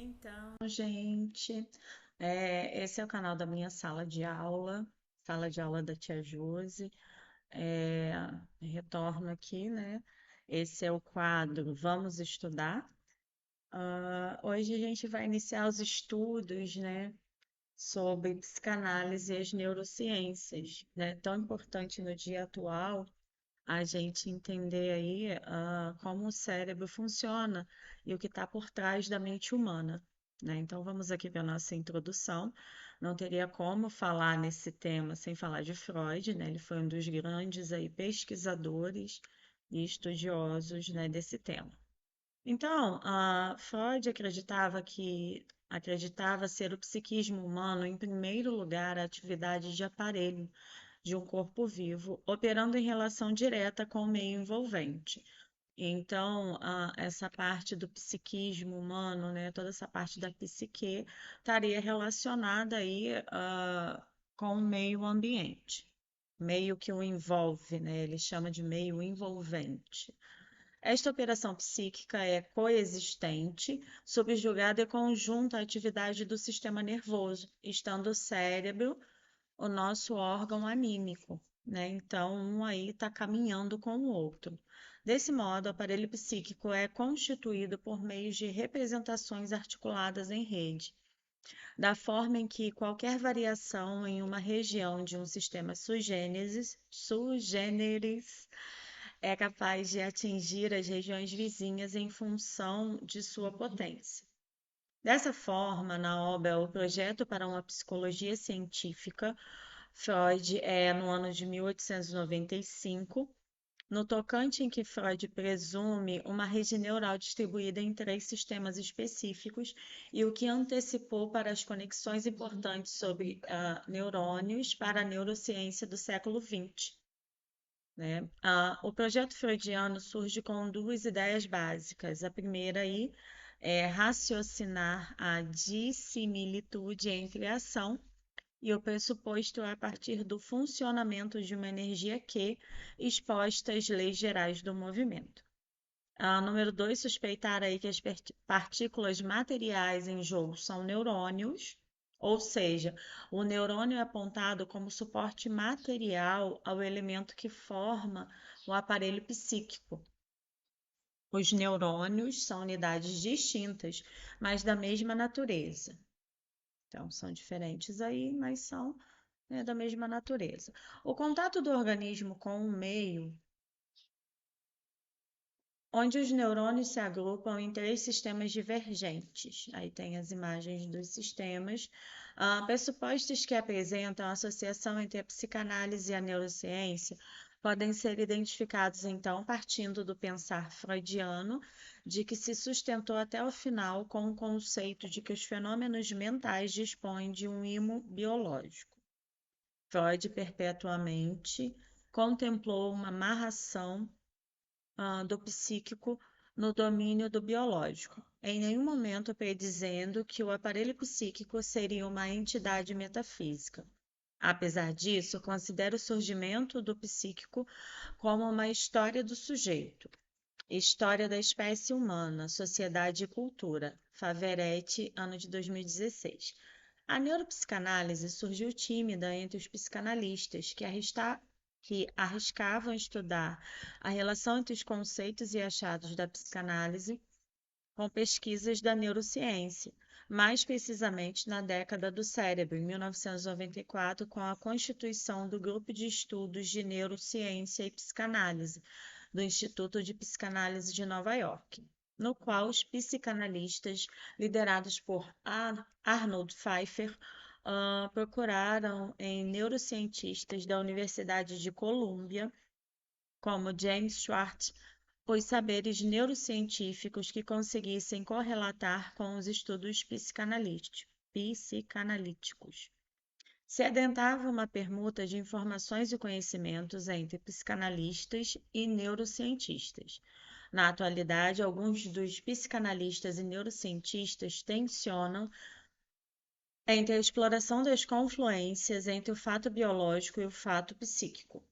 Então, gente, esse é o canal da minha sala de aula da Tia Josi. É, retorno aqui, né? Esse é o quadro Vamos Estudar. Hoje a gente vai iniciar os estudos, né, sobre psicanálise e as neurociências, né? Tão importante no dia atual a gente entender aí como o cérebro funciona e o que está por trás da mente humana, né? Então vamos aqui para a nossa introdução. Não teria como falar nesse tema sem falar de Freud, né? Ele foi um dos grandes aí pesquisadores e estudiosos, né, desse tema. Então, Freud acreditava ser o psiquismo humano, em primeiro lugar, a atividade de aparelho de um corpo vivo, operando em relação direta com o meio envolvente. Então, essa parte do psiquismo humano, né, toda essa parte da psique, estaria relacionada aí, com o meio ambiente, meio que o envolve, né? Ele chama de meio envolvente. Esta operação psíquica é coexistente, subjugada e conjunta à atividade do sistema nervoso, estando o cérebro o nosso órgão anímico, né? Então, um aí está caminhando com o outro. Desse modo, o aparelho psíquico é constituído por meio de representações articuladas em rede, da forma em que qualquer variação em uma região de um sistema sui generis é capaz de atingir as regiões vizinhas em função de sua potência. Dessa forma, na obra O Projeto para uma Psicologia Científica, Freud no ano de 1895, no tocante em que Freud presume uma rede neural distribuída em três sistemas específicos e o que antecipou para as conexões importantes sobre neurônios para a neurociência do século XX, né? O projeto freudiano surge com duas ideias básicas. A primeira aí é raciocinar a dissimilitude entre a ação e o pressuposto a partir do funcionamento de uma energia Q exposta às leis gerais do movimento. Número 2, suspeitar aí que as partículas materiais em jogo são neurônios, ou seja, o neurônio é apontado como suporte material ao elemento que forma o aparelho psíquico. Os neurônios são unidades distintas, mas da mesma natureza. Então, são diferentes aí, mas são, né, da mesma natureza. O contato do organismo com o meio, onde os neurônios se agrupam em três sistemas divergentes. Aí tem as imagens dos sistemas, pressupostos que apresentam a associação entre a psicanálise e a neurociência podem ser identificados, então, partindo do pensar freudiano, de que se sustentou até o final com o conceito de que os fenômenos mentais dispõem de um imo biológico. Freud perpetuamente contemplou uma amarração do psíquico no domínio do biológico, em nenhum momento predizendo que o aparelho psíquico seria uma entidade metafísica. Apesar disso, considera o surgimento do psíquico como uma história do sujeito, história da espécie humana, sociedade e cultura. Faveretti, ano de 2016. A neuropsicanálise surgiu tímida entre os psicanalistas, que arriscavam estudar a relação entre os conceitos e achados da psicanálise com pesquisas da neurociência, mais precisamente na década do cérebro, em 1994, com a constituição do Grupo de Estudos de Neurociência e Psicanálise, do Instituto de Psicanálise de Nova York, no qual os psicanalistas, liderados por Arnold Pfeiffer, procuraram em neurocientistas da Universidade de Colômbia, como James Schwartz, os saberes neurocientíficos que conseguissem correlatar com os estudos psicanalíticos. Se adentrava uma permuta de informações e conhecimentos entre psicanalistas e neurocientistas. Na atualidade, alguns dos psicanalistas e neurocientistas tensionam entre a exploração das confluências entre o fato biológico e o fato psíquico.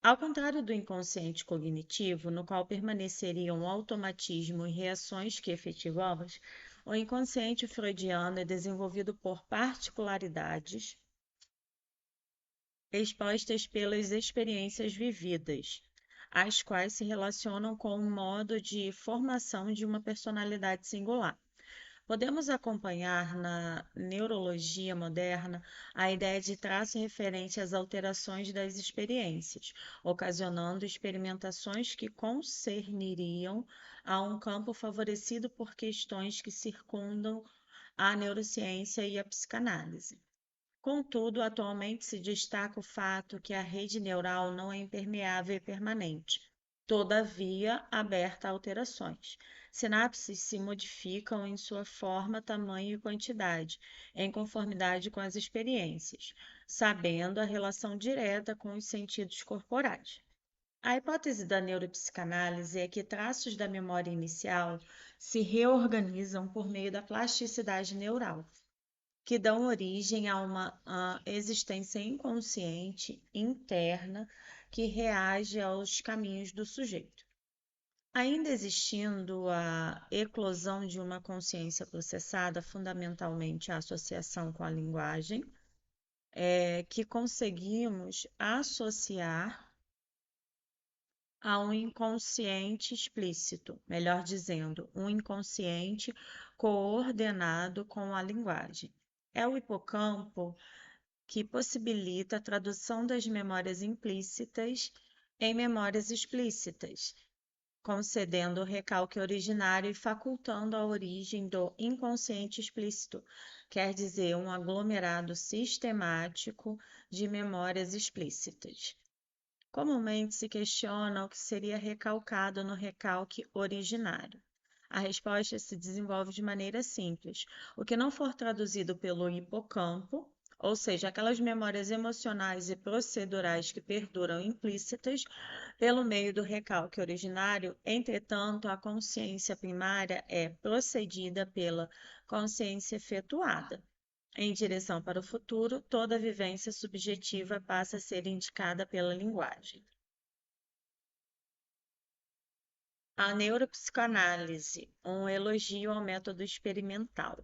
Ao contrário do inconsciente cognitivo, no qual permaneceriam o automatismo e reações que efetivamos, O inconsciente freudiano é desenvolvido por particularidades expostas pelas experiências vividas, as quais se relacionam com um modo de formação de uma personalidade singular. Podemos acompanhar na neurologia moderna a ideia de traço referente às alterações das experiências, ocasionando experimentações que concerniriam a um campo favorecido por questões que circundam a neurociência e a psicanálise. Contudo, atualmente se destaca o fato que a rede neural não é impermeável e permanente, todavia aberta a alterações. Sinapses se modificam em sua forma, tamanho e quantidade, em conformidade com as experiências, sabendo a relação direta com os sentidos corporais. A hipótese da neuropsicanálise é que traços da memória inicial se reorganizam por meio da plasticidade neural, que dão origem a uma existência inconsciente interna que reage aos caminhos do sujeito. Ainda existindo a eclosão de uma consciência processada, fundamentalmente a associação com a linguagem, que conseguimos associar a um inconsciente explícito, melhor dizendo, um inconsciente coordenado com a linguagem. É o hipocampo que possibilita a tradução das memórias implícitas em memórias explícitas, concedendo o recalque originário e facultando a origem do inconsciente explícito, quer dizer, um aglomerado sistemático de memórias explícitas. Comumente se questiona o que seria recalcado no recalque originário. A resposta se desenvolve de maneira simples. O que não for traduzido pelo hipocampo, ou seja, aquelas memórias emocionais e procedurais que perduram implícitas pelo meio do recalque originário, entretanto, a consciência primária é procedida pela consciência efetuada. Em direção para o futuro, toda vivência subjetiva passa a ser indicada pela linguagem. A neuropsicanálise, um elogio ao método experimental.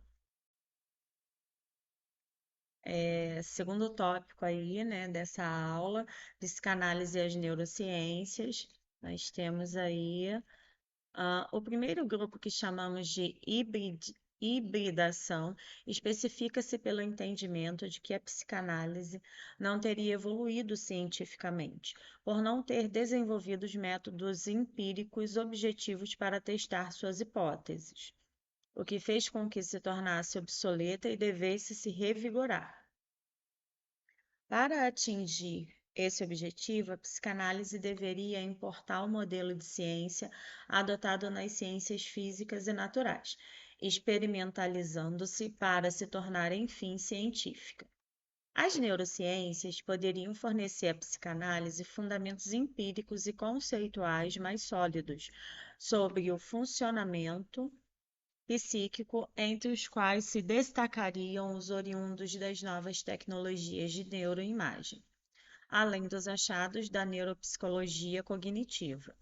Segundo tópico aí, né, dessa aula, psicanálise e as neurociências, nós temos aí o primeiro grupo, que chamamos de hibridação, especifica-se pelo entendimento de que a psicanálise não teria evoluído cientificamente, por não ter desenvolvido os métodos empíricos objetivos para testar suas hipóteses, o que fez com que se tornasse obsoleta e devesse se revigorar. Para atingir esse objetivo, a psicanálise deveria importar o modelo de ciência adotado nas ciências físicas e naturais, experimentalizando-se para se tornar, enfim, científica. As neurociências poderiam fornecer à psicanálise fundamentos empíricos e conceituais mais sólidos sobre o funcionamento psíquico, entre os quais se destacariam os oriundos das novas tecnologias de neuroimagem, além dos achados da neuropsicologia cognitiva.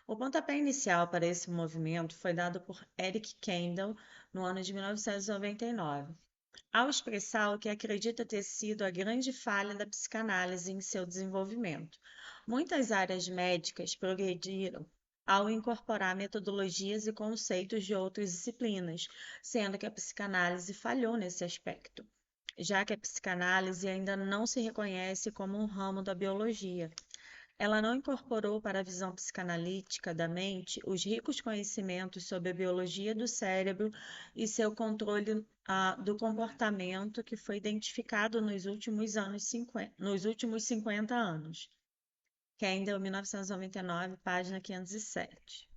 O pontapé inicial para esse movimento foi dado por Eric Kandel no ano de 1999, ao expressar o que acredita ter sido a grande falha da psicanálise em seu desenvolvimento. Muitas áreas médicas progrediram ao incorporar metodologias e conceitos de outras disciplinas, sendo que a psicanálise falhou nesse aspecto, já que a psicanálise ainda não se reconhece como um ramo da biologia. Ela não incorporou para a visão psicanalítica da mente os ricos conhecimentos sobre a biologia do cérebro e seu controle do comportamento que foi identificado nos últimos 50 anos. Kendall, 1999, página 507.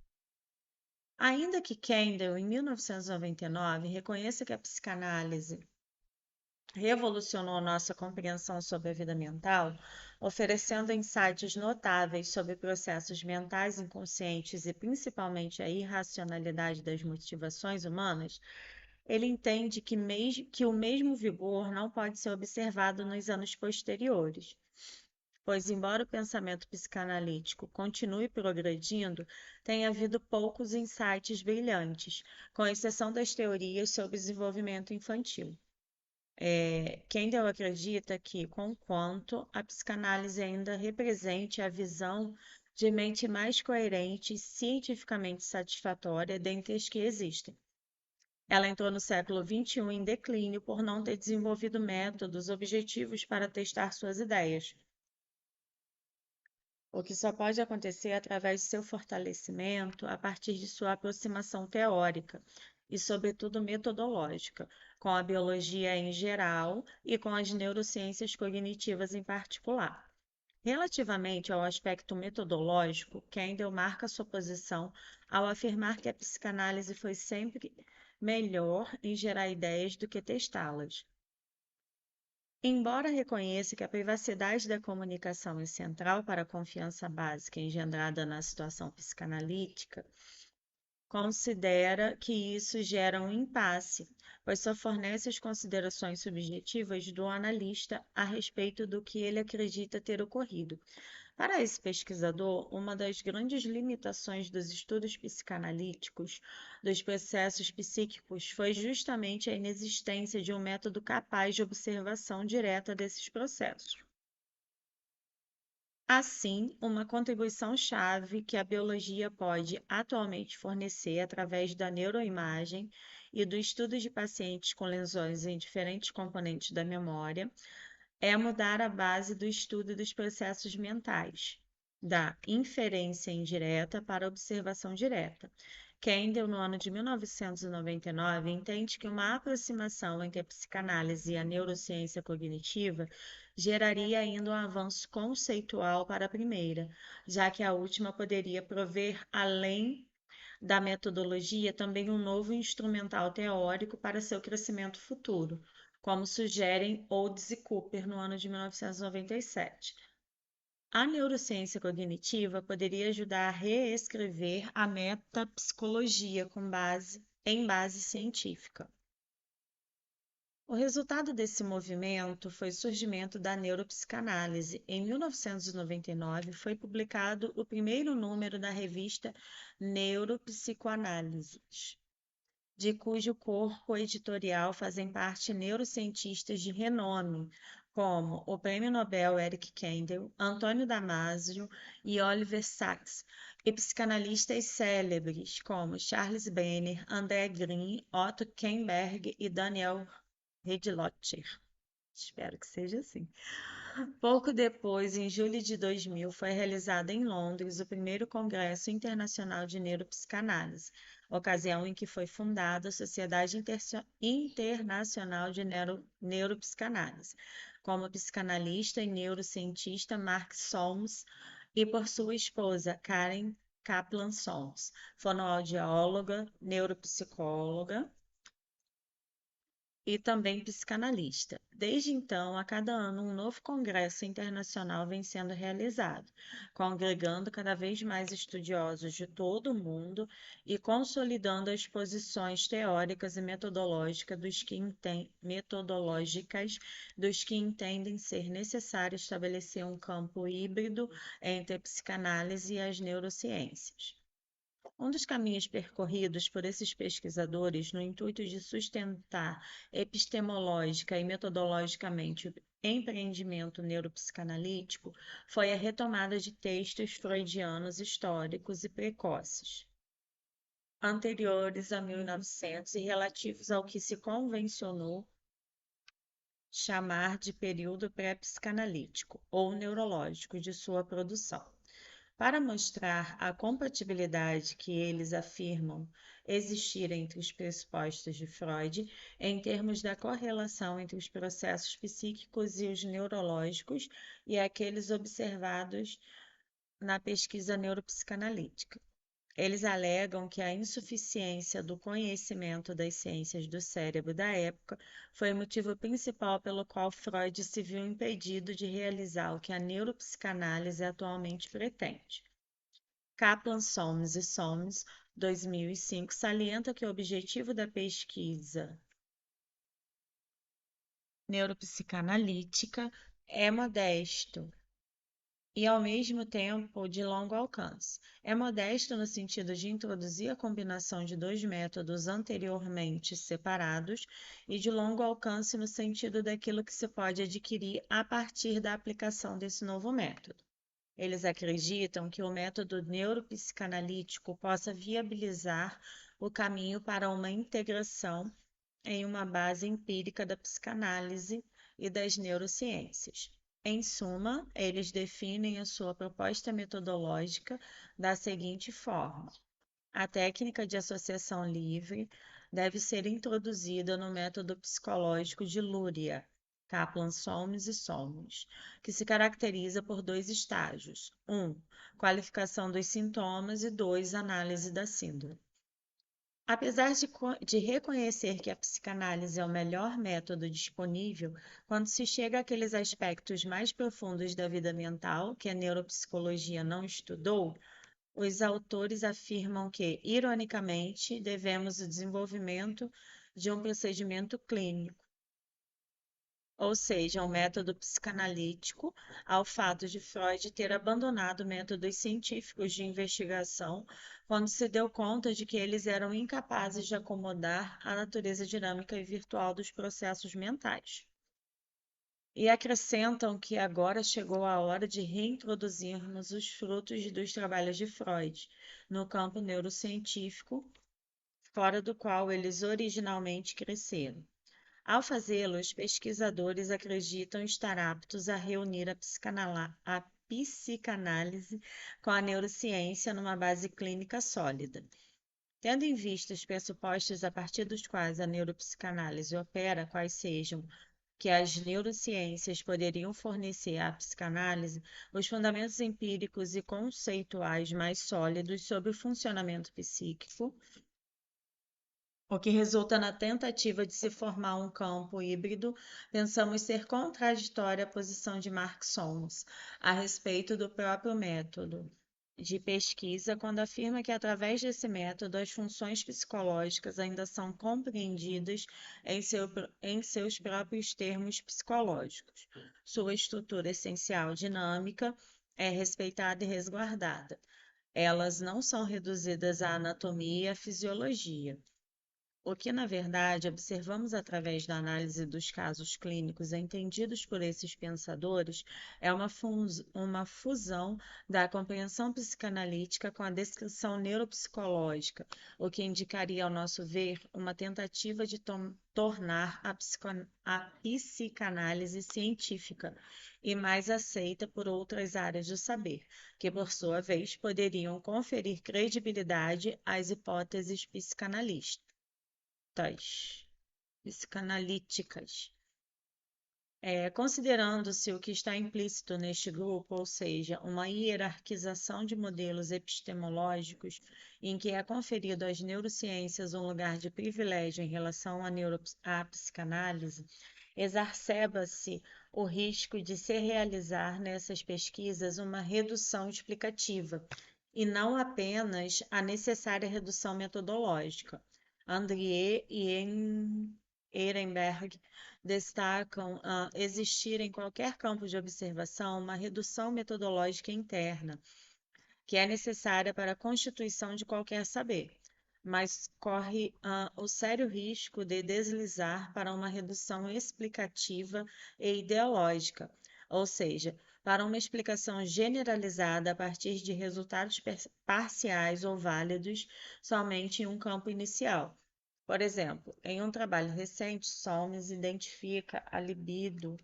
Ainda que Kendall, em 1999, reconheça que a psicanálise revolucionou nossa compreensão sobre a vida mental, oferecendo insights notáveis sobre processos mentais inconscientes e principalmente a irracionalidade das motivações humanas, ele entende que o mesmo vigor não pode ser observado nos anos posteriores. pois, embora o pensamento psicanalítico continue progredindo, tem havido poucos insights brilhantes, com exceção das teorias sobre desenvolvimento infantil. Kendall acredita que, conquanto a psicanálise ainda represente a visão de mente mais coerente e cientificamente satisfatória dentre as que existem, ela entrou no século XXI em declínio por não ter desenvolvido métodos objetivos para testar suas ideias, o que só pode acontecer através de seu fortalecimento a partir de sua aproximação teórica e, sobretudo, metodológica, com a biologia em geral e com as neurociências cognitivas em particular. Relativamente ao aspecto metodológico, Kendall marca sua posição ao afirmar que a psicanálise foi sempre melhor em gerar ideias do que testá-las. Embora reconheça que a privacidade da comunicação é central para a confiança básica engendrada na situação psicanalítica, considera que isso gera um impasse, pois só fornece as considerações subjetivas do analista a respeito do que ele acredita ter ocorrido. Para esse pesquisador, uma das grandes limitações dos estudos psicanalíticos dos processos psíquicos foi justamente a inexistência de um método capaz de observação direta desses processos. Assim, uma contribuição-chave que a biologia pode atualmente fornecer através da neuroimagem e do estudo de pacientes com lesões em diferentes componentes da memória é mudar a base do estudo dos processos mentais, da inferência indireta para a observação direta. Kendall, no ano de 1999, entende que uma aproximação entre a psicanálise e a neurociência cognitiva geraria ainda um avanço conceitual para a primeira, já que a última poderia prover, além da metodologia, também um novo instrumental teórico para seu crescimento futuro, como sugerem Olds e Cooper no ano de 1997. A neurociência cognitiva poderia ajudar a reescrever a metapsicologia em base científica. O resultado desse movimento foi o surgimento da neuropsicanálise. Em 1999, foi publicado o primeiro número da revista Neuropsicoanálises, de cujo corpo editorial fazem parte neurocientistas de renome, como o Prêmio Nobel Eric Kandel, Antônio Damasio e Oliver Sacks, e psicanalistas célebres como Charles Brenner, André Green, Otto Kemberg e Daniel Redlocher. Espero que seja assim. Pouco depois, em julho de 2000, foi realizado em Londres o primeiro Congresso Internacional de Neuropsicanálise, ocasião em que foi fundada a Sociedade Internacional de Neuropsicanálise, como psicanalista e neurocientista Mark Solms e por sua esposa, Karen Kaplan Solms, fonoaudióloga, neuropsicóloga e também psicanalista. Desde então, a cada ano, um novo congresso internacional vem sendo realizado, congregando cada vez mais estudiosos de todo o mundo e consolidando as posições teóricas e metodológicas dos que entendem ser necessário estabelecer um campo híbrido entre a psicanálise e as neurociências. Um dos caminhos percorridos por esses pesquisadores no intuito de sustentar epistemológica e metodologicamente o empreendimento neuropsicanalítico foi a retomada de textos freudianos históricos e precoces, anteriores a 1900 e relativos ao que se convencionou chamar de período pré-psicanalítico ou neurológico de sua produção. Para mostrar a compatibilidade que eles afirmam existir entre os pressupostos de Freud, em termos da correlação entre os processos psíquicos e os neurológicos e aqueles observados na pesquisa neuropsicanalítica. Eles alegam que a insuficiência do conhecimento das ciências do cérebro da época foi o motivo principal pelo qual Freud se viu impedido de realizar o que a neuropsicanálise atualmente pretende. Kaplan, Solms e Solms, 2005, salienta que o objetivo da pesquisa neuropsicanalítica é modesto. e, ao mesmo tempo, de longo alcance. É modesto no sentido de introduzir a combinação de dois métodos anteriormente separados e de longo alcance no sentido daquilo que se pode adquirir a partir da aplicação desse novo método. Eles acreditam que o método neuropsicanalítico possa viabilizar o caminho para uma integração em uma base empírica da psicanálise e das neurociências. Em suma, eles definem a sua proposta metodológica da seguinte forma: a técnica de associação livre deve ser introduzida no método psicológico de Luria, Kaplan-Solms e Solms, que se caracteriza por dois estágios: qualificação dos sintomas e análise da síndrome. Apesar de reconhecer que a psicanálise é o melhor método disponível, quando se chega àqueles aspectos mais profundos da vida mental que a neuropsicologia não estudou, os autores afirmam que, ironicamente, devemos o desenvolvimento de um procedimento clínico, ou seja, um método psicanalítico, ao fato de Freud ter abandonado métodos científicos de investigação quando se deu conta de que eles eram incapazes de acomodar a natureza dinâmica e virtual dos processos mentais. E acrescentam que agora chegou a hora de reintroduzirmos os frutos dos trabalhos de Freud no campo neurocientífico, fora do qual eles originalmente cresceram. Ao fazê-lo, os pesquisadores acreditam estar aptos a reunir a psicanálise com a neurociência numa base clínica sólida. Tendo em vista os pressupostos a partir dos quais a neuropsicanálise opera, quais sejam que as neurociências poderiam fornecer à psicanálise, os fundamentos empíricos e conceituais mais sólidos sobre o funcionamento psíquico, o que resulta na tentativa de se formar um campo híbrido, pensamos ser contraditória à posição de Mark Solms a respeito do próprio método de pesquisa, quando afirma que, através desse método, as funções psicológicas ainda são compreendidas em seus próprios termos psicológicos. Sua estrutura essencial dinâmica é respeitada e resguardada. Elas não são reduzidas à anatomia e à fisiologia. O que, na verdade, observamos através da análise dos casos clínicos entendidos por esses pensadores é uma fusão da compreensão psicanalítica com a descrição neuropsicológica, o que indicaria, ao nosso ver, uma tentativa de tornar a psicanálise científica e mais aceita por outras áreas do saber, que, por sua vez, poderiam conferir credibilidade às hipóteses psicanalistas psicanalíticas. Considerando-se o que está implícito neste grupo, ou seja, uma hierarquização de modelos epistemológicos em que é conferido às neurociências um lugar de privilégio em relação à psicanálise, exacerba-se o risco de se realizar nessas pesquisas uma redução explicativa, e não apenas a necessária redução metodológica. Andrié e Ehrenberg destacam existir em qualquer campo de observação uma redução metodológica interna, que é necessária para a constituição de qualquer saber, mas corre o sério risco de deslizar para uma redução explicativa e ideológica, ou seja, para uma explicação generalizada a partir de resultados parciais ou válidos somente em um campo inicial. Por exemplo, em um trabalho recente, Solms identifica a libido,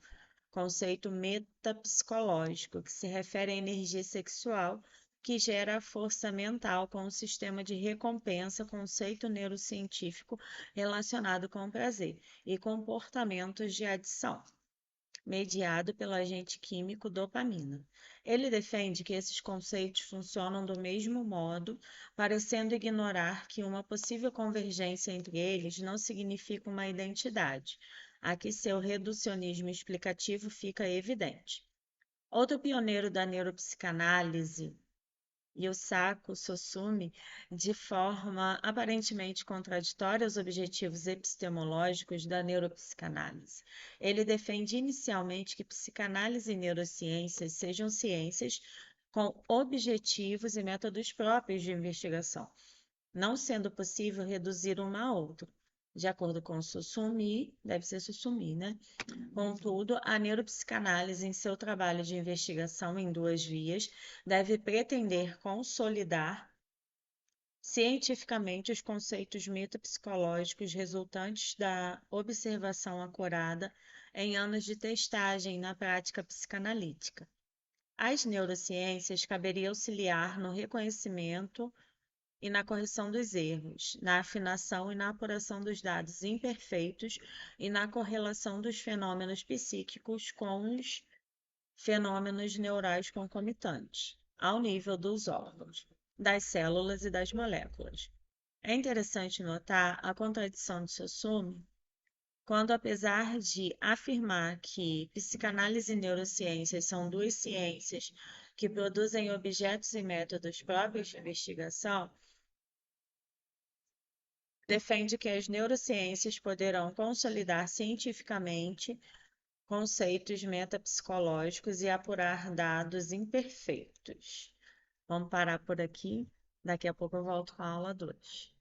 conceito metapsicológico que se refere à energia sexual que gera a força mental com o sistema de recompensa, conceito neurocientífico relacionado com o prazer, e comportamentos de adição, mediado pelo agente químico dopamina. Ele defende que esses conceitos funcionam do mesmo modo, parecendo ignorar que uma possível convergência entre eles não significa uma identidade. Aqui seu reducionismo explicativo fica evidente. Outro pioneiro da neuropsicanálise e o Sacco Sussumi, de forma aparentemente contraditória aos objetivos epistemológicos da neuropsicanálise. Ele defende inicialmente que psicanálise e neurociências sejam ciências com objetivos e métodos próprios de investigação, não sendo possível reduzir uma a outra. De acordo com Sussumi, deve ser Sussumi, né? Contudo, a neuropsicanálise, em seu trabalho de investigação em duas vias, deve pretender consolidar cientificamente os conceitos metapsicológicos resultantes da observação acurada em anos de testagem na prática psicanalítica. Às neurociências caberia auxiliar no reconhecimento e na correção dos erros, na afinação e na apuração dos dados imperfeitos e na correlação dos fenômenos psíquicos com os fenômenos neurais concomitantes, ao nível dos órgãos, das células e das moléculas. É interessante notar a contradição de Sussumi quando, apesar de afirmar que psicanálise e neurociências são duas ciências que produzem objetos e métodos próprios de investigação, defende que as neurociências poderão consolidar cientificamente conceitos metapsicológicos e apurar dados imperfeitos. Vamos parar por aqui. Daqui a pouco eu volto com a aula 2.